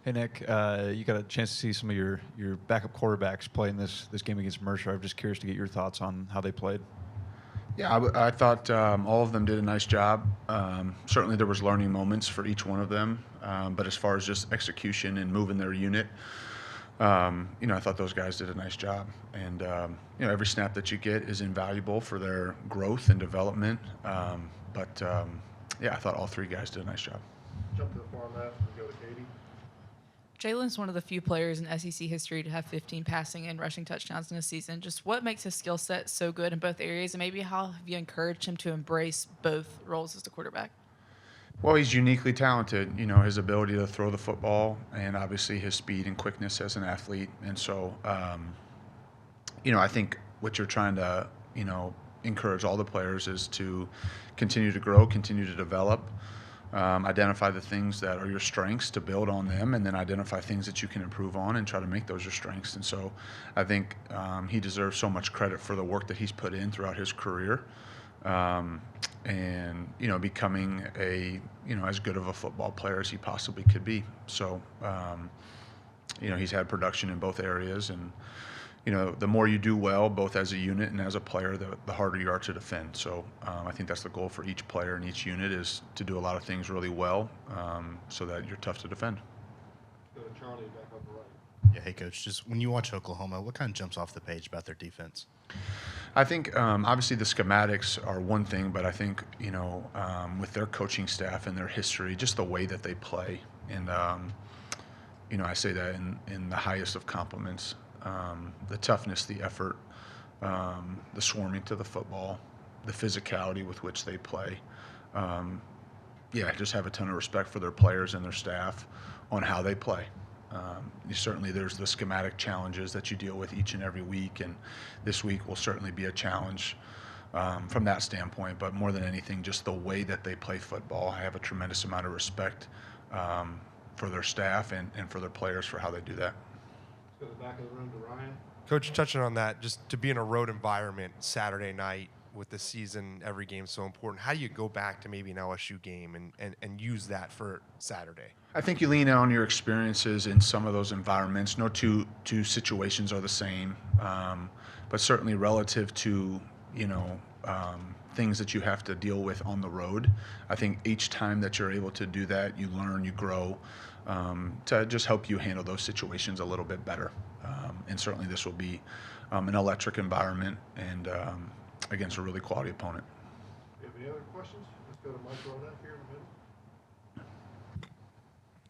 Hey Nick, you got a chance to see some of your backup quarterbacks play in this game against Mercer. I'm just curious to get your thoughts on how they played. Yeah, I thought all of them did a nice job. Certainly, there was learning moments for each one of them, but as far as just execution and moving their unit, I thought those guys did a nice job. And every snap that you get is invaluable for their growth and development. Yeah, I thought all three guys did a nice job. Jump to the far left and go to Katie. Jalen's one of the few players in SEC history to have 15 passing and rushing touchdowns in a season. Just what makes his skill set so good in both areas, and maybe how have you encouraged him to embrace both roles as a quarterback? Well, he's uniquely talented. His ability to throw the football, and obviously his speed and quickness as an athlete. And so, I think what you're trying to, encourage all the players is to continue to grow, continue to develop. Identify the things that are your strengths to build on them, and then identify things that you can improve on and try to make those your strengths. And so I think he deserves so much credit for the work that he's put in throughout his career, and becoming as good of a football player as he possibly could be. So he's had production in both areas, and the more you do well, both as a unit and as a player, the harder you are to defend. So I think that's the goal for each player and each unit, is to do a lot of things really well, so that you're tough to defend. Go to Charlie back up the right. Yeah, hey, Coach, just when you watch Oklahoma, what kind of jumps off the page about their defense? I think obviously the schematics are one thing, but I think, with their coaching staff and their history, just the way that they play. And, I say that in the highest of compliments. The toughness, the effort, the swarming to the football, the physicality with which they play. I just have a ton of respect for their players and their staff on how they play. Certainly there's the schematic challenges that you deal with each and every week, and this week will certainly be a challenge from that standpoint. But more than anything, just the way that they play football, I have a tremendous amount of respect for their staff and for their players for how they do that. Let's go to the back of the room to Ryan. Coach, touching on that, just to be in a road environment Saturday night with the season, every game so important, how do you go back to maybe an LSU game and use that for Saturday? I think you lean on your experiences in some of those environments. No two situations are the same, but certainly relative to, things that you have to deal with on the road. I think each time that you're able to do that, you learn, you grow, to just help you handle those situations a little bit better. And certainly this will be an electric environment and against a really quality opponent. Do you have any other questions? Let's go to Mike Rodak here in the middle.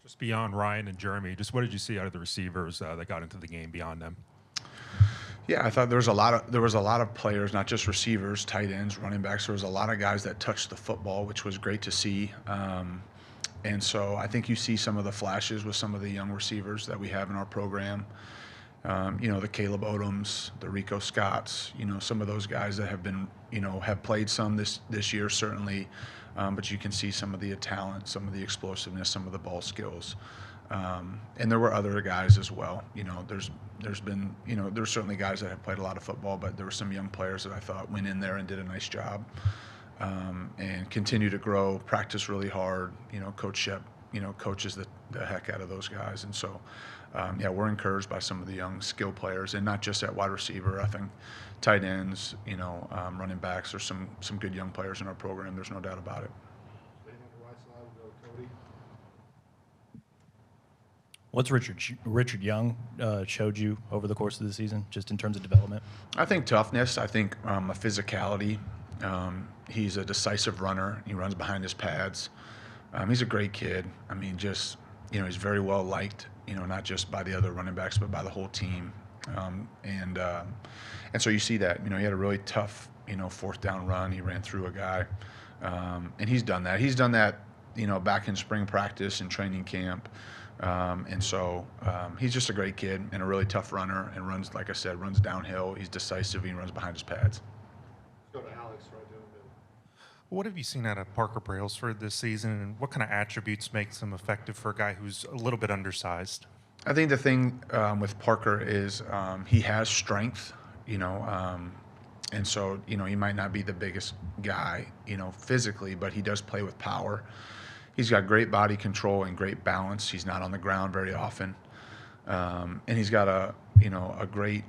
Just beyond Ryan and Jeremy, just what did you see out of the receivers that got into the game beyond them? Yeah, I thought there was a lot of players, not just receivers, tight ends, running backs. There was a lot of guys that touched the football, which was great to see. And so I think you see some of the flashes with some of the young receivers that we have in our program. The Caleb Odums, the Rico Scotts, some of those guys that have been, have played some this year certainly, but you can see some of the talent, some of the explosiveness, some of the ball skills. And there were other guys as well. There's been, there's certainly guys that have played a lot of football, but there were some young players that I thought went in there and did a nice job, and continue to grow, practice really hard. Coach Shep, coaches the heck out of those guys. And so, we're encouraged by some of the young skill players, and not just at wide receiver. I think tight ends, running backs, there's some good young players in our program. There's no doubt about it. Staying on the right side, we'll go to Cody. What's Richard Young showed you over the course of the season, just in terms of development? I think toughness. I think a physicality. He's a decisive runner. He runs behind his pads. He's a great kid. I mean, just, he's very well liked, not just by the other running backs, but by the whole team. And so you see that, he had a really tough, fourth down run. He ran through a guy. And he's done that. He's done that, back in spring practice and training camp. And so he's just a great kid and a really tough runner, and runs, like I said, runs downhill. He's decisive. He runs behind his pads. Let's go to Alex right there in the middle. What have you seen out of Parker Brailsford this season, and what kind of attributes makes him effective for a guy who's a little bit undersized? I think the thing with Parker is he has strength, and so, he might not be the biggest guy, physically, but he does play with power. he's got great body control and great balance. He's not on the ground very often. And he's got a great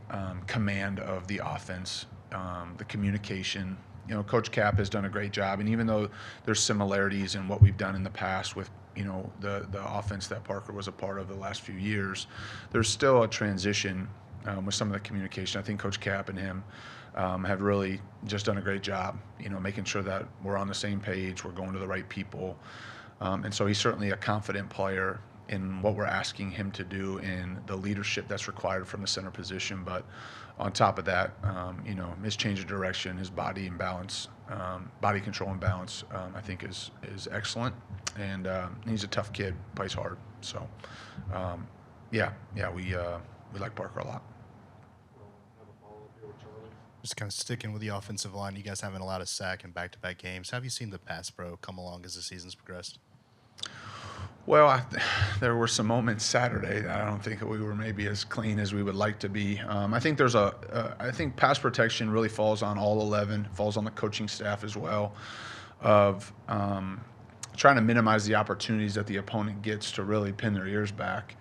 command of the offense, the communication. Coach Cap has done a great job, and even though there's similarities in what we've done in the past with the offense that Parker was a part of the last few years, there's still a transition with some of the communication. I think Coach Cap and him have really just done a great job, making sure that we're on the same page, we're going to the right people, and so he's certainly a confident player in what we're asking him to do and the leadership that's required from the center position. But on top of that, his change of direction, his body and balance, body control and balance, I think is excellent. And he's a tough kid, plays hard. So, we like Parker a lot. Have a follow-up here with Charlie. Just kind of sticking with the offensive line, you guys having a lot of sack in back-to-back games. How have you seen the pass pro come along as the season's progressed? Well, there were some moments Saturday that I don't think we were maybe as clean as we would like to be. I think I think pass protection really falls on all 11, falls on the coaching staff as well, of trying to minimize the opportunities that the opponent gets to really pin their ears back.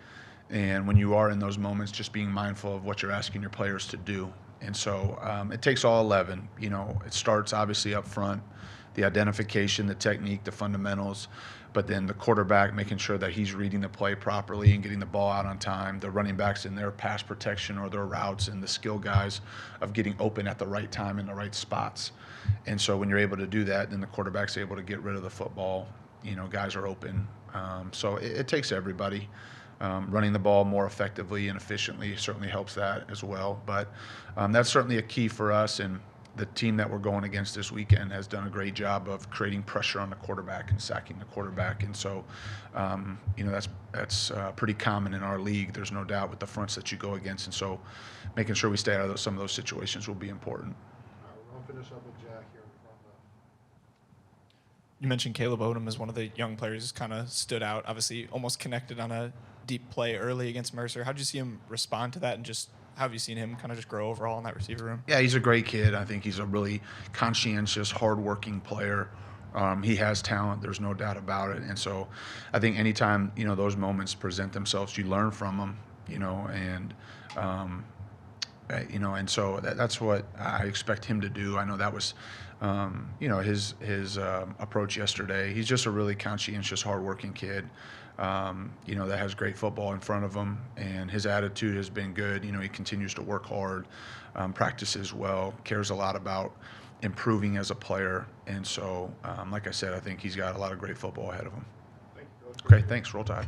And when you are in those moments, just being mindful of what you're asking your players to do. And so it takes all 11. It starts obviously up front, the identification, the technique, the fundamentals, but then the quarterback making sure that he's reading the play properly and getting the ball out on time, the running backs in their pass protection or their routes, and the skill guys of getting open at the right time in the right spots. And so when you're able to do that, then the quarterback's able to get rid of the football. Guys are open. So it takes everybody. Running the ball more effectively and efficiently certainly helps that as well. But that's certainly a key for us, and the team that we're going against this weekend has done a great job of creating pressure on the quarterback and sacking the quarterback. And so, that's pretty common in our league. There's no doubt with the fronts that you go against. And so making sure we stay out of some of those situations will be important. All right, we're going to finish up with Jack here in the front left. You mentioned Caleb Odum as one of the young players who's kind of stood out, obviously almost connected on a deep play early against Mercer. How did you see him respond to that, and just how have you seen him kind of just grow overall in that receiver room? Yeah, he's a great kid. I think he's a really conscientious, hardworking player. He has talent. There's no doubt about it. And so I think anytime, those moments present themselves, you learn from them, and so that's what I expect him to do. I know that was, his approach yesterday. He's just a really conscientious, hardworking kid. That has great football in front of him, and his attitude has been good. He continues to work hard, practices well, cares a lot about improving as a player. And so, like I said, I think he's got a lot of great football ahead of him. Thank you, Coach. Okay, thanks. Roll Tide.